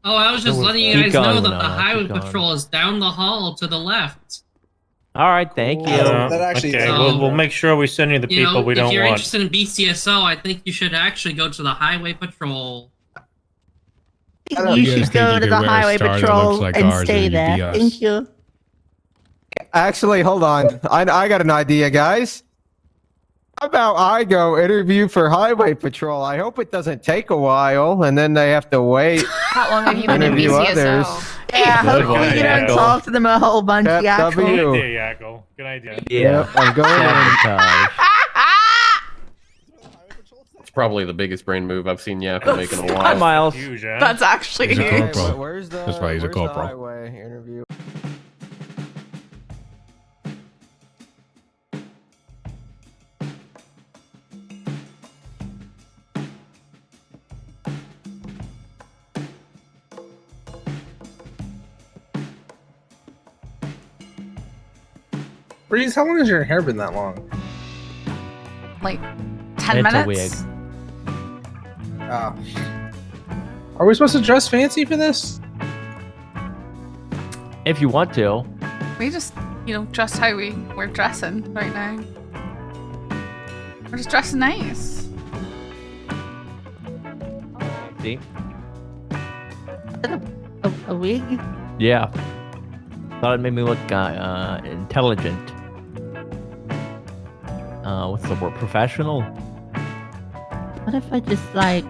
Oh, I was just letting you guys Keep know going, that the Winona, highway keep going. patrol is down the hall to the left. All right, thank you. That actually Okay, So- we'll make sure we send you the You people know, we if don't you're want. interested in BCSO, I think you should actually go to the highway patrol. You should go to the highway patrol and stay there. Thank you. Actually, hold on. I got an idea, guys. How about I go interview for highway patrol? I hope it doesn't take a while, and then they have to wait. How long have you been in Interview BCSO? others. Yeah, Good hopefully one, you don't Yackle. talk to them a whole bunch, Yep, Yackle. Good W. idea, Yackle. Good idea. Yep, I'm going in. Sabotage. It's probably the biggest brain move I've seen Yackle make in a Hi, while. Miles. Huge, huh? That's actually He's a huge. corporal. Where's the, That's why he's a where's the corporal. highway interview? Breeze, how long has your hair been that long? Like 10 It's a minutes. Oh. Are we supposed to dress fancy for this? If you want to. We just, dress how we're dressing right now. We're just dressing nice. See? A wig? Yeah. Thought it made me look intelligent. What's the word? Professional? What if I just like...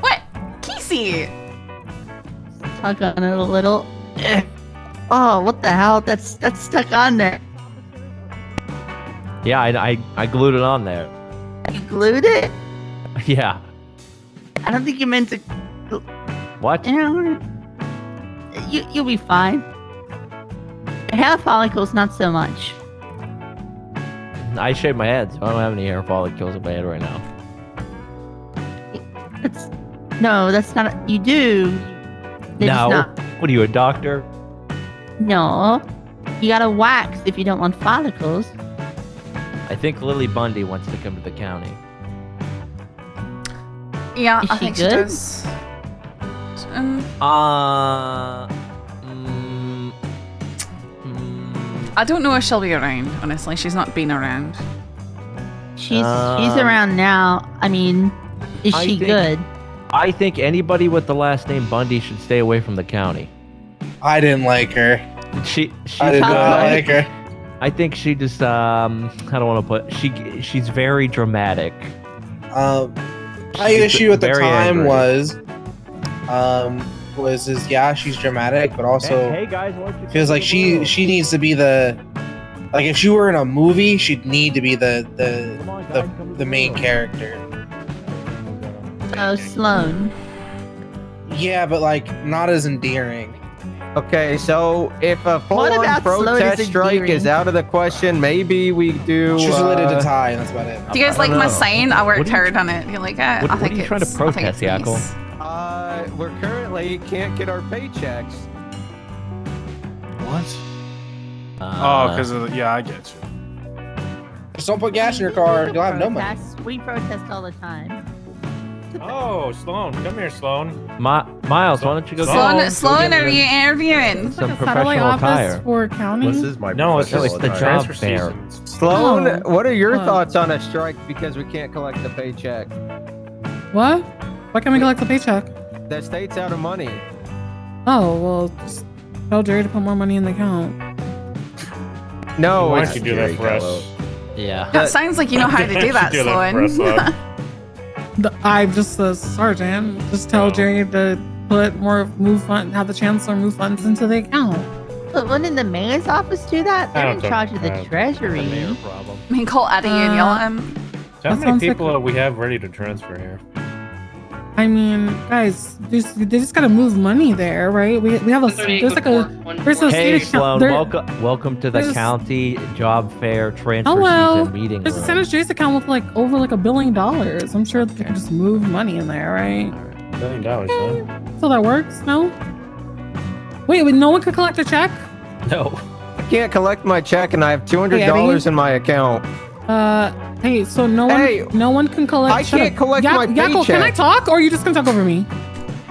What? Casey! tug on it a little? Oh, what the hell? That's stuck on there. Yeah, I glued it on there. You glued it? Yeah. I don't think you meant to... What? You'll be fine. Hair follicles, not so much. I shaved my head, so I don't have any hair follicles in my head right now. No, that's not. You do. They're just No. not. What are you, a doctor? No. You gotta wax if you don't want follicles. I think Lily Bundy wants to come to the county. Yeah, Is I she think good? she does. I don't know if she'll be around, honestly. She's not been around. She's around now. I mean, is I she think- good? I think anybody with the last name Bundy should stay away from the county. I didn't like her. She's I did not like her. I think she just I don't want to put she's very dramatic. My issue at the very time angry. was yeah, she's dramatic, but also Hey guys, why don't you feels like she needs to be the, like, if she were in a movie, she'd need to be the main character. Oh, Sloane. Yeah, but like not as endearing. Okay, so if a full-on about Sloan protest is strike endearing? is out of the question, maybe we do. She's related to Ty, and that's about it. Do you guys like don't my know. sign? I worked What are you hard on it. You're like, I what think are you trying to it's- I think protest, it's Yackle? nice. We're currently can't get our paychecks. What? Uh, yeah, I get you. Just don't put gas in your car. You'll have no money. We protest all the time. Oh, Sloan. Come here, Sloan. Miles, why don't you go Sloan, are you interviewing? get some professional attire? for county. This is my No, it's professional just the attire. transfer Job fair. season. Sloan, Oh. what are your What? thoughts on a strike because we can't collect the paycheck? What? Why can't we collect the paycheck? The state's out of money. Oh, well, just tell Jerry to put more money in the account. No, Why it's don't you do that for us? Yeah. That sounds like you know how to do that, You do that for us, Sloan. Sloan. I'm just the sergeant. Just tell Jerry to put more have the chancellor move funds into the account. But wouldn't the mayor's office do that? I They're don't in think- charge of the the treasury. Mayor problem. I mean, call Eddie and yell at him. How That many sounds like- people do we have ready to transfer here? I mean, guys, they just gotta move money there, right? We have a there's a Hey state Sloan, account. welcome to the there's a- county job fair transfer Hello. season meeting There's a room. San Andreas account with like over like $1 billion. I'm sure they can just move money in there, right? $1 billion, huh? So that works? No? Wait, no one could collect a check? No. I can't collect my check and I have $200 in my account. Hey, so no one can collect. I shut can't up. collect my Yakko, can I paycheck. talk, or are you just gonna talk over me?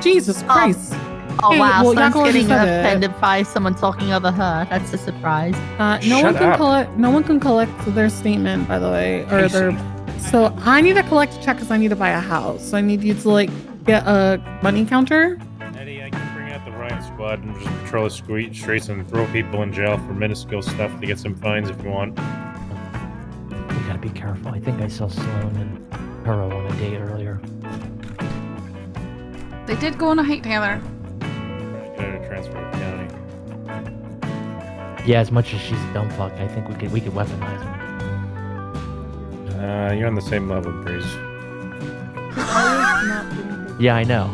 Jesus Christ. Oh Hey, wow, well, someone's Yakko already getting said it. offended by someone talking over her. That's a surprise. No Shut one can up. collect. No one can collect their statement, by the way, or their. So I need to collect a check because I need to buy a house. So I need you to like get a money counter. Eddie, I can bring out the riot squad and just patrol the streets and throw people in jail for minuscule stuff to get some fines if you want. We gotta be careful. I think I saw Sloan and Kuro on a date earlier. They did go on a hike together. Get her to transfer to the county. Yeah, as much as she's a dumb fuck, I think we could weaponize her. You're on the same level, Breeze. Yeah, I know.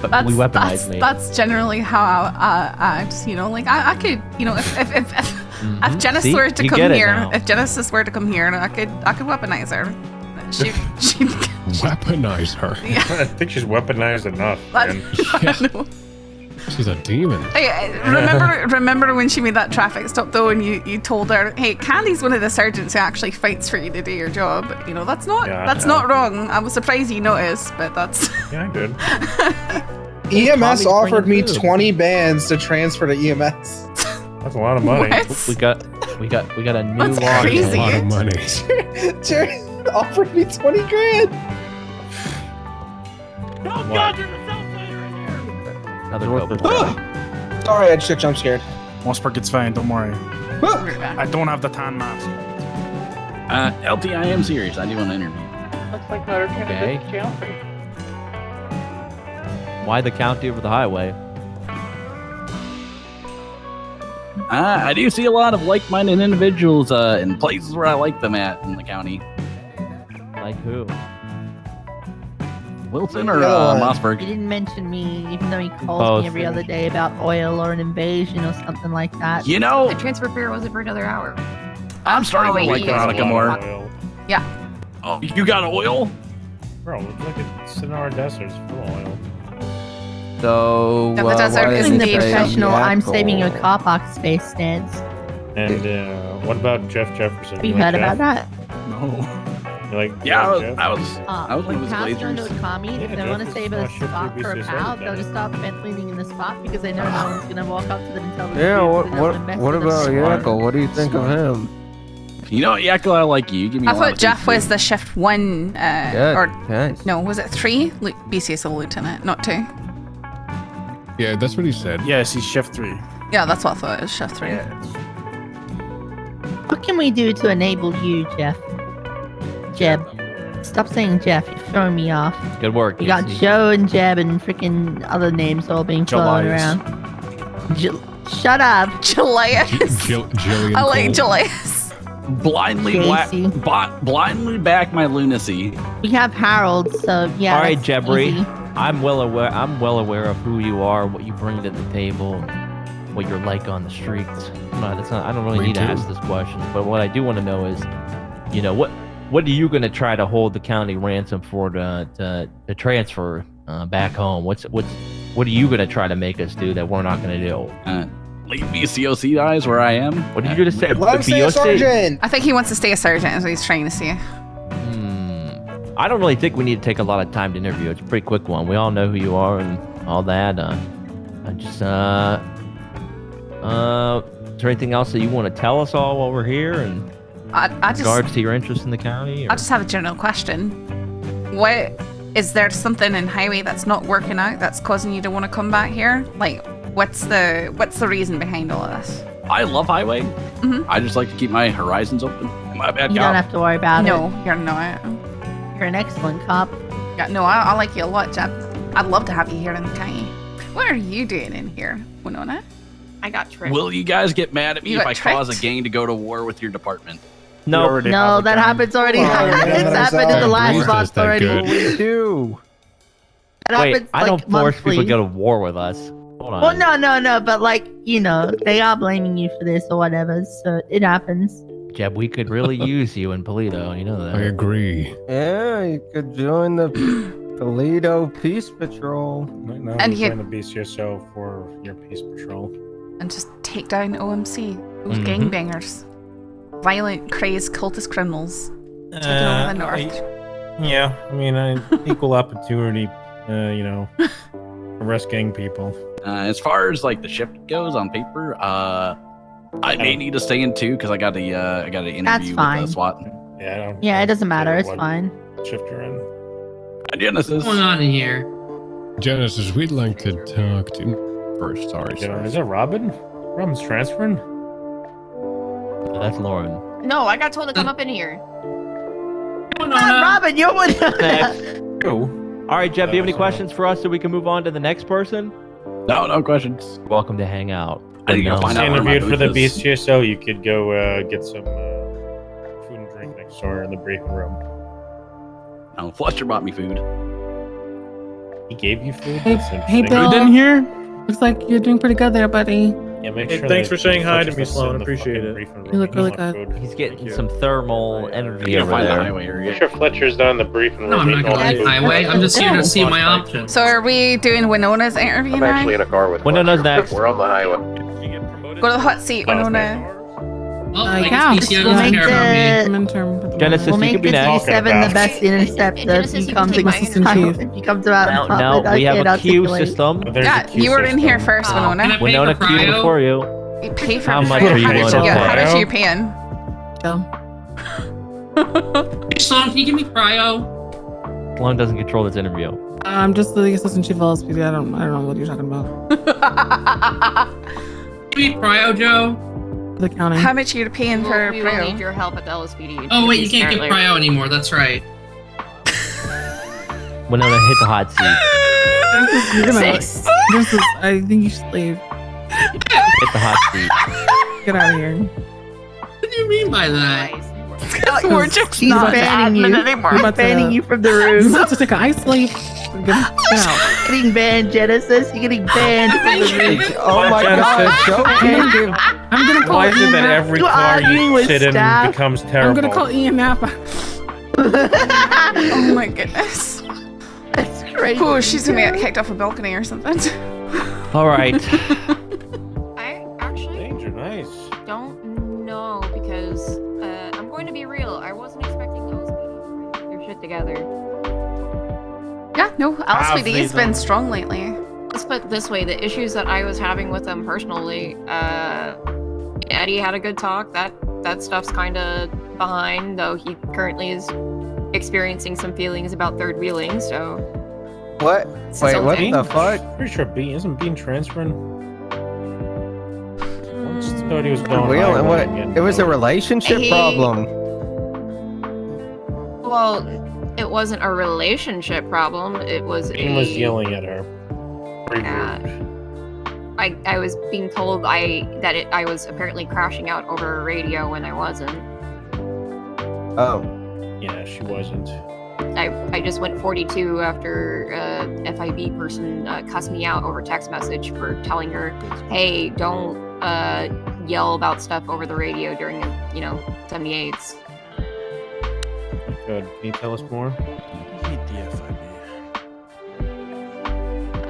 But we weaponize me. That's generally how I act. You know, like I could, you know, if Genesis See? were to You come get it here, now. if Genesis were to come here, I could weaponize her. She Weaponize her. I think she's weaponized enough. Man. She's a demon. Hey, remember when she made that traffic stop though, and you told her, "Hey, Candy's one of the sergeants who actually fights for you to do your job." You know, that's not not wrong. I was surprised you noticed, but that's Yeah, I did. EMS offered me food. 20 bands to transfer to EMS. That's a lot of money. What? We got a new That's law. crazy. A lot of money. Jerry offered me 20 grand. Another dope. Sorry, I just jump scared. Mossberg, it's fine. Don't worry. I don't have the tan mask. LT, I am serious. I do want to interview. Looks like motor Okay. Why the county over the highway? I do see a lot of like-minded individuals in places where I like them at in the county. Like who? Wilson or He Mossberg? didn't mention me, even though he calls Both. me every other day about oil or an invasion or something like that. You know, The transfer fare wasn't for another hour. I'm starting to like Veronica more. Yeah. Oh, you got oil? Bro, look at Sonora Desert's full of oil. So, Yeah, the desert why is Doing didn't the indeed they professional, I'm Yakko? saving your car park space stance. And what about Jeff Jefferson? Have you like heard Jeff? about that? No. You like Yeah, Jeff? I was When with cars go into Glazers. a car meet, if they Jeff want to is save my a shift spot for a BCSO pal, they'll lieutenant. just start vent leaving in the spot because they know no one's gonna walk up to them and tell them. Yeah, to what do it, they'll invest what in them. about Yakko? What do you think of him? You know, Yakko, I like you. You give me I a lot thought of Jeff things to was the shift 1, Yeah, or nice. no, was it 3? BCSO lieutenant, not 2. Yeah, that's what he said. Yes, he's shift 3. Yeah, that's what I thought. It was shift 3. What can we do to enable you, Jeff? Jeb. Stop saying Jeff. You're throwing me off. Good work. You got Casey. Joe and Jeb and freaking other names all being thrown Julius. around. Shut up. Julius. Jillian I like Cole. Julius. blindly Casey. blindly back my lunacy. We have Harold, so yeah. All right, that's Jebri. easy. I'm well aware of who you are, what you bring to the table, what you're like on the streets. I don't really Me need to too. ask this question, but what I do want to know is, you know, what are you going to try to hold the county ransom for to transfer back home? What are you going to try to make us do that we're not going to do? Leave BCOC guys where I am. What are you going to say? Let him stay a sergeant. I think he wants to stay a sergeant, is what he's trying to say. I don't really think we need to take a lot of time to interview. It's a pretty quick one. We all know who you are and all that. Is there anything else that you want to tell us all while we're here and I in just regards to your interest in the county? I just have a general question. What is there something in Highway that's not working out that's causing you to want to come back here? Like, what's the reason behind all of this? I love Highway. Mhm. I just like to keep my horizons open. Am I a bad You cop? don't have to worry about No, it. you're not. You're an excellent cop. Yeah, no, I like you a lot, Jeb. I'd love to have you here in the county. What are you doing in here, Winona? I got tricked. Will you guys get mad at me You if got I cause a tricked? gang to go to war with your department? No, No, that happens already. Oh, it's man, happened in the last Breeze month does that already. good. We do. It wait, happens, I like, don't force monthly. people to go to war with us. Hold on. Well, no, but like, you know, they are blaming you for this or whatever, so it happens. Jeb, we could really use you in Polito. You know that. I agree. Yeah, you could join the Toledo Peace Patrol. Right now, And I'm you- join the BCSO for your peace patrol. And just take down OMC, those Mhm. gangbangers, violent, crazed, cultist criminals. taking over the north. Yeah, I mean, equal opportunity, arrest gang people. As far as like the shift goes on paper, I may need to stay in too because I got an interview That's fine. with SWAT. Yeah, it doesn't matter. It's fine. Shift you're in. Genesis. What's going on in here? Genesis, we'd like to talk to first. Sorry. Is it Robin? Robin's transferring? That's Lauren. No, I got told to come up in here. Robin, you're one. All right, Jeff, do you have any questions for us so we can move on to the next person? No questions. Welcome to hang out. I need to find out. Interviewed for the BCSO, you could go get some food and drink next door in the briefing room. No, Fletcher bought me food. He gave you food? Hey, Bill. Food in here? Looks like you're doing pretty good there, buddy. Yeah, make Hey, sure thanks that for saying hi to me, Fletcher's Sloan. in the Appreciate fucking it. briefing You room. look really He wants good. food. He's getting some thermal energy You over find the there. highway area. Make sure Fletcher's down in the briefing room. No, I'm not eating going all to the the food. highway. I'm just here to see my options. So are we doing Winona's interview I'm now? actually in a car with Winnona's Fletcher. next. We're on the highway. Go to the hot seat, Winona. Well, I Yeah. guess PCO We'll doesn't make care about me. Midterm. Genesis, We'll you make can be the next. G7 the best interceptor. Genesis, If he you can comes take my assistant interview. chief. if he comes out Now, on top, now I we have can't a queue articulate. system. There's Yeah, a queue you were in system. here first, Oh. Winona. Can I pay Winona for queued cryo? before you. You pay for How it. much How are you much willing you to get? How pay? much are you paying? Hey, Sloan, can you give me cryo? Sloan doesn't control this interview. I'm just the assistant chief of LSPD. I don't know what you're talking about. Give me cryo, Joe. The county. How much are you paying for We will need Pro? your help at the LSPD. Oh, wait, you can't get cryo anymore. That's right. Winona, hit the hot seat. You're gonna, Six. this is. I think you should leave. Hit the hot seat. Get out of here. What do you mean by that? We're just He's not banning admin you. anymore. We're He's about to- banning you from the You're room. about to take an ice sleep. Get out. Getting banned, Genesis. You're getting banned from the room. Oh my God, Joe can't give. I'm gonna call Why is it Ian that Napa. every You car arguing you with sit in staff? becomes I'm terrible? gonna call Ian Napa. Oh my goodness. That's crazy. Oh, she's gonna get kicked off a balcony or something. All right. I actually Danger, nice. don't know because I'm going to be real. I wasn't expecting those people to get their shit together. Yeah, no, LSPD's they been strong lately. Let's put it this way: the issues that I was having with them personally, Eddie had a good talk. That stuff's kind of behind, though he currently is experiencing some feelings about third wheeling. So What? it's Wait, what something. the fuck? Pretty sure isn't Bean transferring? I just thought he was going Wheel and what? highway again. It was a relationship He- problem. Well, it wasn't a relationship problem. It was Bean was yelling at her. Pretty Yeah. rude. I was being told I was apparently crashing out over a radio when I wasn't. Oh. Yeah, she wasn't. I just went 42 after FIB person cussed me out over text message for telling her, hey, don't yell about stuff over the radio during 78s. Good. Can you tell us more?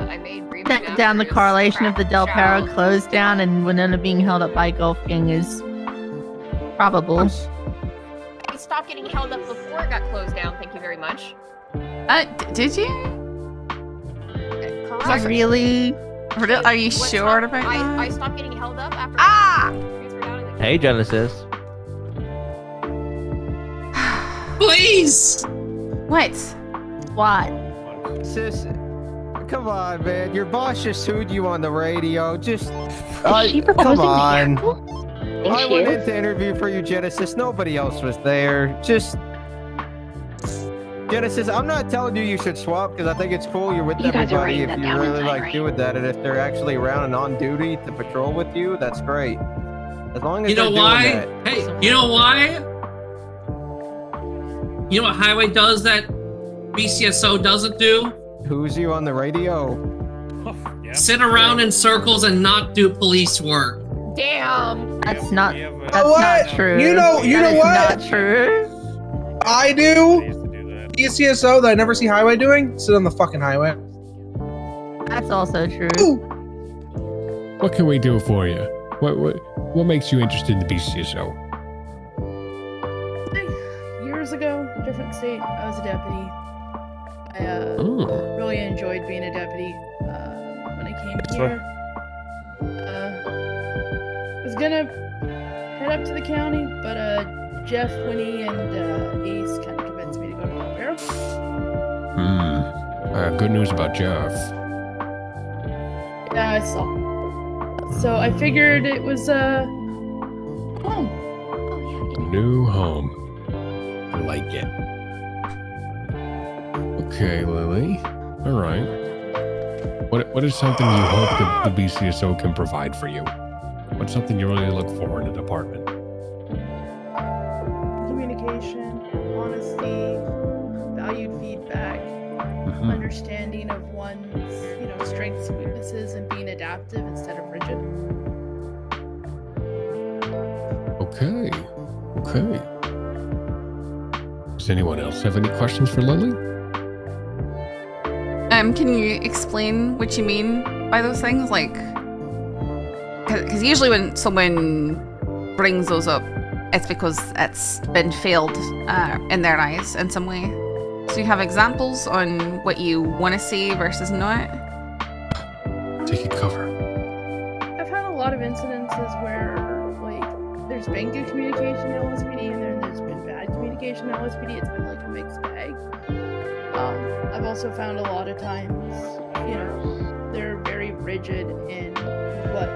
I made brief Down the correlation of the Del Perro close down and Winona being held up by Golf King is probable. I stopped getting held up before it got closed down. Thank you very much. Did you? Correct. Really? Are you sure about that? I stopped getting held up after. Hey, Genesis. Please! What? What? Sis, come on, man. Your boss just sued you on the radio. Just, she come proposing to on. Thank I went you. in to interview for you, Genesis. Nobody else was there. Just, Genesis, I'm not telling you should swap because I think it's cool you're with You guys are everybody writing if that you down really inside, like right? doing that, and if they're actually around and on duty to patrol with you, that's great. As long as You know they're why? doing that. Hey, you know why? You know what Highway does that BCSO doesn't do? Who's you on the radio? Sit around in circles and not do police work. Damn. That's not. You know That's what? not true. You know That is what? Not true. I do. DCSO that I never see Highway doing. Sit on the fucking highway. That's also true. What can we do for you? What makes you interested in the BCSO? Years ago, different state. I was a deputy. I really enjoyed being a deputy when I came here. I was gonna head up to the county, but Jeff, Winnie, and Ace kind of convinced me to go to Del Perro. Good news about Jeff. Yeah, I saw. So I figured it was home. New home. I like it. Okay, Lily. All right. What is something you hope the BCSO can provide for you? What's something you really look for in a department? Communication, honesty, valued feedback, understanding of one's, strengths and weaknesses, and being adaptive instead of rigid. Okay. Does anyone else have any questions for Lily? Can you explain what you mean by those things? Like, because usually when someone brings those up, it's because it's been failed in their eyes in some way. So you have examples on what you want to see versus not? Take a cover. I've had a lot of incidences where, there's been good communication in LSPD, and then there's been bad communication in LSPD. It's been like a mixed bag. I've also found a lot of times, they're very rigid in what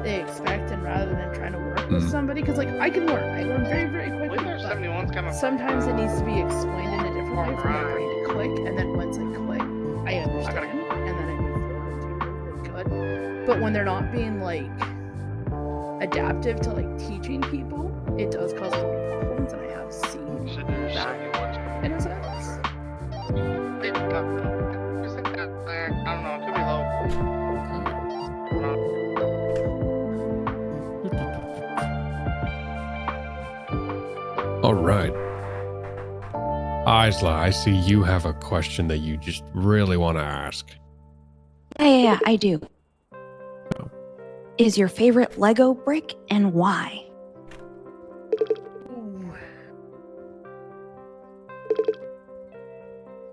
they expect, and rather than trying to work with somebody, because I can learn. I learn very, very quickly. But sometimes it needs to be explained in a different way for my brain to click, and then once I click, I understand, and then I move forward and do really good. But when they're not being adaptive to teching people, it does cause a lot of problems, and I have seen that in a sense. I don't know, it could be low. All right. Isla, I see you have a question that you just really want to ask. Yeah, I do. Is your favorite Lego brick and why?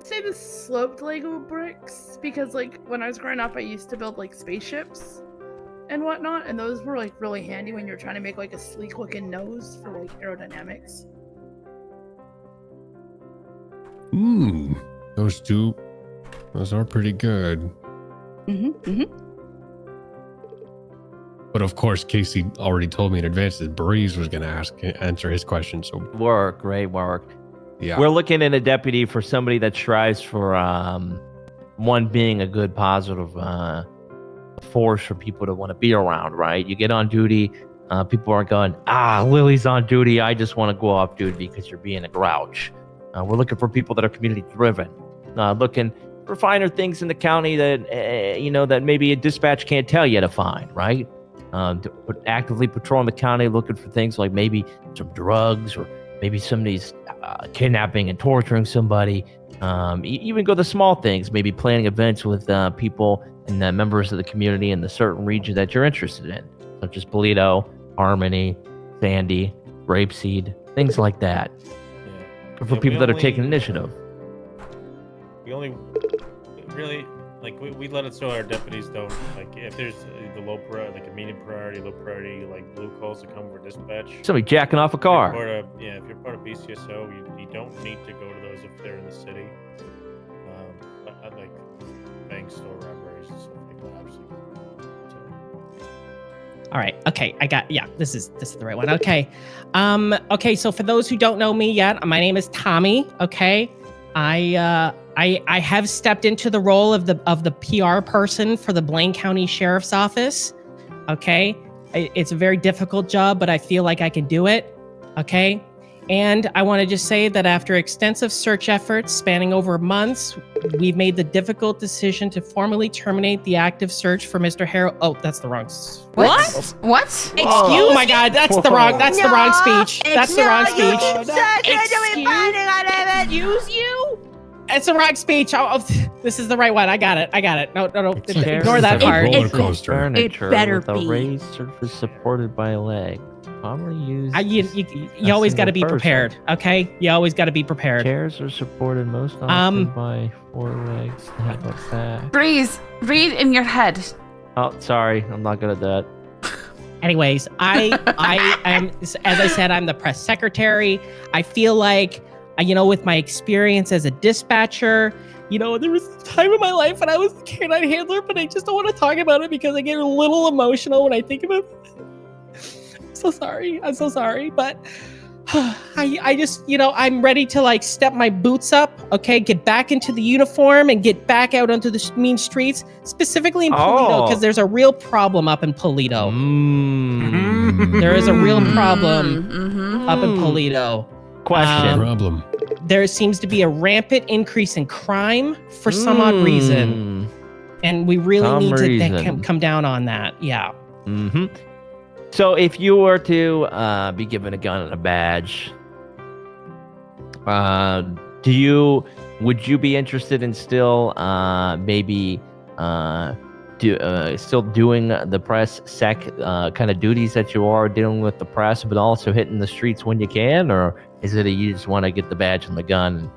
Say the sloped Lego bricks, because when I was growing up, I used to build spaceships and whatnot, and those were really handy when you're trying to make a sleek looking nose for aerodynamics. Those are pretty good. But of course, Casey already told me in advance that Breeze was going to answer his question. So Great work. Yeah. We're looking in a deputy for somebody that strives for one, being a good positive force for people to want to be around, right? You get on duty, people aren't going, Lily's on duty, I just want to go off duty because you're being a grouch. We're looking for people that are community driven, looking for finer things in the county that that maybe a dispatch can't tell you to find, right? Actively patrolling the county, looking for things like maybe some drugs, or maybe somebody's kidnapping and torturing somebody. Even go the small things, maybe planning events with people and members of the community in the certain region that you're interested in, such as Polito, Harmony, Sandy, Grapeseed, things like that. For people that are taking initiative. We only really we let it so our deputies don't if there's the low priority, a medium priority, low priority, blue calls that come for dispatch. Somebody jacking off a car. If you're part of BCSO, you don't need to go to those if they're in the city. Bank store robberies and stuff like that. Absolutely. All right. Okay. This is the right one. Okay. Okay. So for those who don't know me yet, my name is Tommy. Okay. I have stepped into the role of the PR person for the Blaine County Sheriff's Office. Okay. It's a very difficult job, but I feel like I can do it. Okay. And I want to just say that after extensive search efforts spanning over months, we've made the difficult decision to formally terminate the active search for Mr. Harrow. Oh, that's the wrong. What? What? Excuse? Oh my God, that's the wrong speech. That's the wrong speech. Excuse you? It's a wrong speech. This is the right one. I got it. No. Ignore that It's like part. a roller coaster. Furniture better with a be. raised surface supported by a leg. Commonly used. You always got to be single prepared. Okay, you always got to be prepared. Chairs are supported most often by 4 legs that have a back. Breeze, read in your head. Oh, sorry, I'm not good at that. Anyways, I am, as I said, I'm the press secretary. I feel like, with my experience as a dispatcher, there was a time in my life when I was a canine handler, but I just don't want to talk about it because I get a little emotional when I think about it. I'm so sorry, but I just, I'm ready to step my boots up, okay, get back into the uniform and get back out onto the mean streets, specifically in Polito, because there's a real problem up in Polito. There is a real problem up in Polito. Question. Problem. There seems to be a rampant increase in crime for some odd reason. And we really need to come down on that. Yeah. Mm-hmm. So if you were to be given a gun and a badge, would you be interested in still still doing the press sec kind of duties that you are dealing with the press, but also hitting the streets when you can, or is it you just want to get the badge and the gun?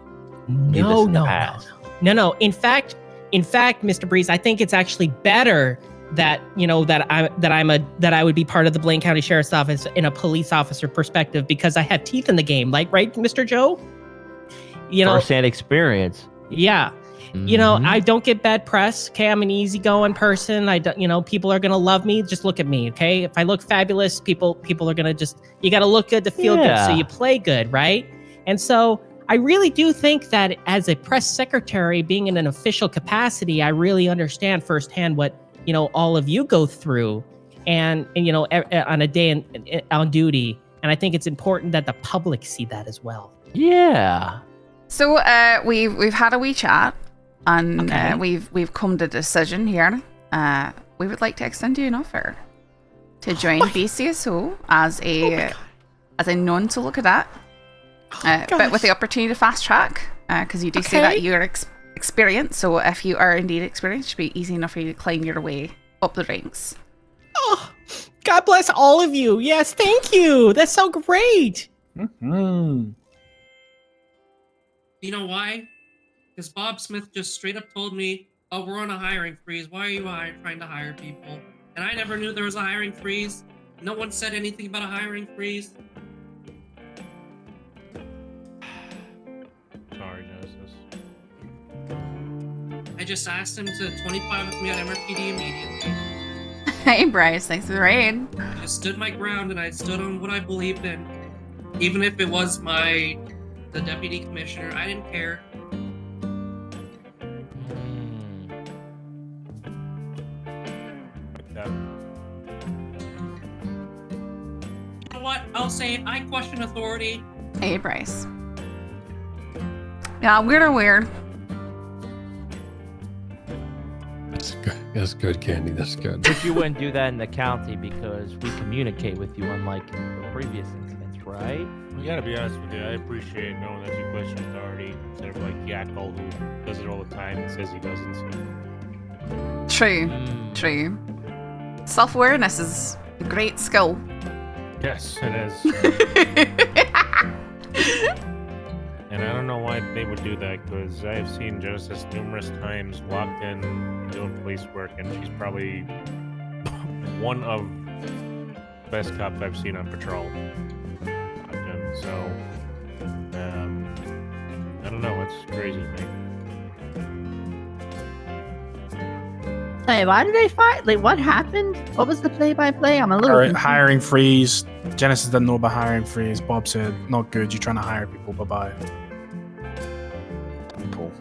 No. In fact, Mr. Breeze, I think it's actually better that I would be part of the Blaine County Sheriff's Office in a police officer perspective because I have teeth in the game, right, Mr. Joe? First-hand experience. Yeah. Mm-hmm. I don't get bad press. Okay, I'm an easygoing person. People are gonna love me. Just look at me, okay? If I look fabulous, people are gonna you gotta look good to feel good, so you play good, right? And so I really do think that as a press secretary, being in an official capacity, I really understand firsthand what all of you go through, and on a day on duty, and I think it's important that the public see that as well. Yeah. So we've had a wee chat, and we've come to a decision here. We would like to extend you an offer to join BCSO as a non-solo cadet, but with the opportunity to fast track, because you do say that you're experienced. So if you are indeed experienced, it should be easy enough for you to climb your way up the ranks. Oh, God bless all of you. Yes, thank you. That's so great. Mm-hmm. You know why? Because Bob Smith just straight up told me, "Oh, we're on a hiring freeze. Why are you trying to hire people?" And I never knew there was a hiring freeze. No one said anything about a hiring freeze. Sorry, Genesis. I just asked him to 25 with me on MRPD immediately. Hey, Bryce, thanks for the raid. I just stood my ground and I stood on what I believed in. Even if it was the deputy commissioner, I didn't care. You know what? I'll say it. I question authority. Hey, Bryce. Yeah, weird or weird. That's good, Candy. That's good. But you wouldn't do that in the county because we communicate with you, unlike the previous incidents, right? I gotta be honest with you, I appreciate knowing that you question authority instead of like Yakol, who does it all the time and says he doesn't. True. Self-awareness is a great skill. Yes, it is. And I don't know why they would do that, because I have seen Genesis numerous times walked in doing police work, and she's probably one of the best cops I've seen on patrol. So, I don't know, it's crazy to me. Hey, why did they fight? Like, what happened? What was the play-by-play? I'm a little confused. Hiring freeze. Genesis didn't know about hiring freeze. Bob said, "Not good. You're trying to hire people. Bye-bye." Cool.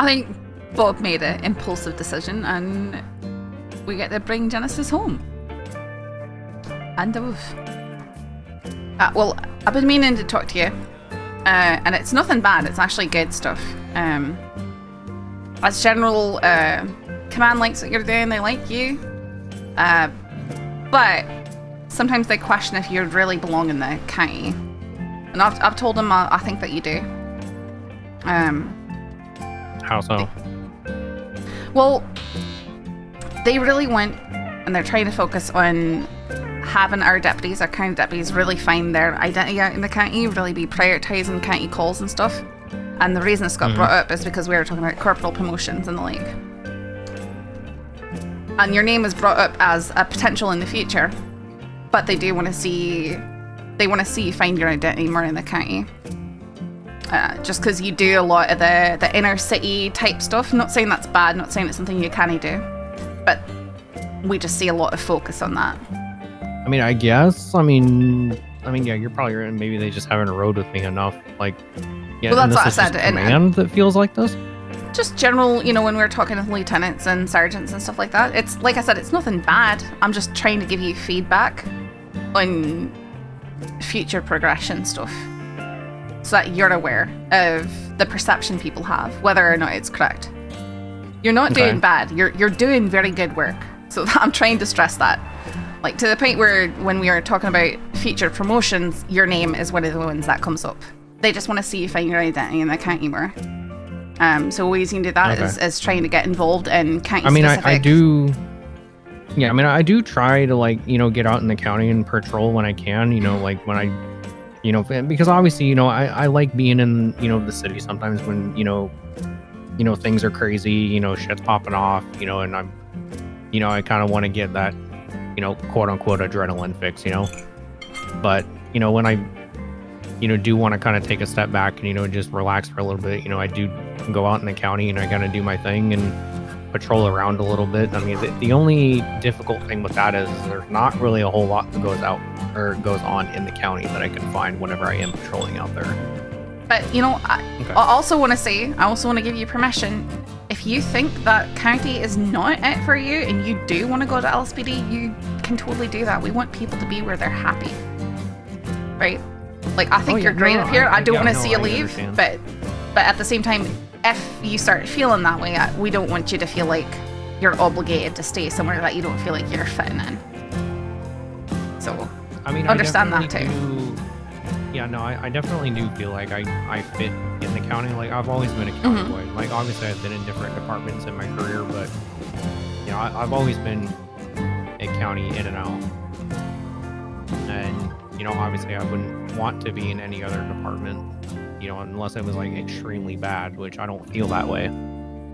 I think Bob made an impulsive decision, and we get to bring Genesis home. And well, I've been meaning to talk to you, and it's nothing bad. It's actually good stuff. As general command links that you're doing, they like you, but sometimes they question if you really belong in the county. And I've told them I think that you do. How so? Well, they really want, and they're trying to focus on having our deputies, our county deputies, really find their identity out in the county, really be prioritising county calls and stuff. And the reason this got brought up is because we were talking about corporal promotions and the like. And your name is brought up as a potential in the future, but they do want to see, you find your identity more in the county. Just because you do a lot of the inner city type stuff. Not saying that's bad, not saying it's something you can't do, but we just see a lot of focus on that. I mean, I guess. I mean, yeah, you're probably right. Maybe they just haven't rode with me enough. Like, yeah, well, that's what I is said. just command that feels like this. Just general, when we're talking with lieutenants and sergeants and stuff like that. It's like I said, it's nothing bad. I'm just trying to give you feedback on future progression stuff, so that you're aware of the perception people have, whether or not it's correct. You're not doing bad. You're doing very good work. So I'm trying to stress that. Like, to the point where when we are talking about future promotions, your name is one of the ones that comes up. They just want to see you find your identity in the county more. So ways you can do that is trying to get involved in county specific. I do. Yeah, I mean, I do try to get out in the county and patrol when I can. Like when I, because obviously, I like being in, the city sometimes when, things are crazy, shit's popping off, and I'm, I kind of want to get that, quote unquote adrenaline fix, but, when I, do want to kind of take a step back and, just relax for a little bit, I do go out in the county and I kind of do my thing and patrol around a little bit. I mean, the only difficult thing with that is there's not really a whole lot that goes on in the county that I can find whenever I am patrolling out there. But, I also want to give you permission. If you think that county is not it for you and you do want to go to LSPD, you can totally do that. We want people to be where they're happy. Right? Like, I think you're great up here. I don't want to see you leave, but at the same time, if you start feeling that way, we don't want you to feel like you're obligated to stay somewhere that you don't feel like you're fitting in. So, I mean, understand that too. Yeah, no, I definitely do feel like I fit in the county. Like, I've always been a county boy. Like, obviously, I've been in different departments in my career, but, I've always been a county in and out. And, obviously, I wouldn't want to be in any other department, unless it was, extremely bad, which I don't feel that way.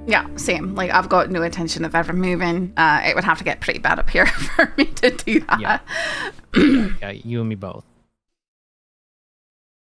Yeah, same. Like, I've got no intention of ever moving. It would have to get pretty bad up here for me to do that. Yeah, you and me both.